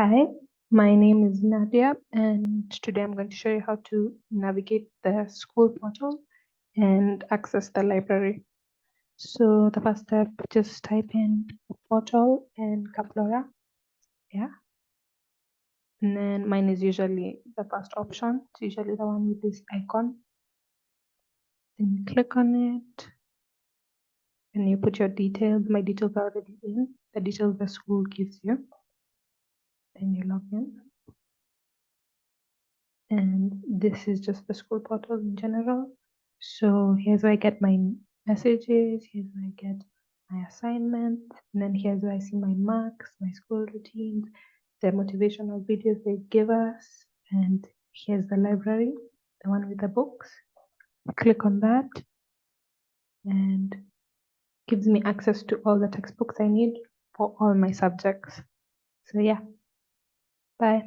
Hi, my name is Nadia, and today I'm going to show you how to navigate the school portal and access the library. So the first step, just type in the portal and Caplora, yeah. And then mine is usually the first option. It's usually the one with this icon. Then you click on it, and you put your details. My details are already in, the details the school gives you. Then you log in. And this is just the school portal in general. So here's where I get my messages, here's where I get my assignments, and then here's where I see my marks, my school routines, the motivational videos they give us, and here's the library, the one with the books. Click on that and gives me access to all the textbooks I need for all my subjects. So yeah, bye.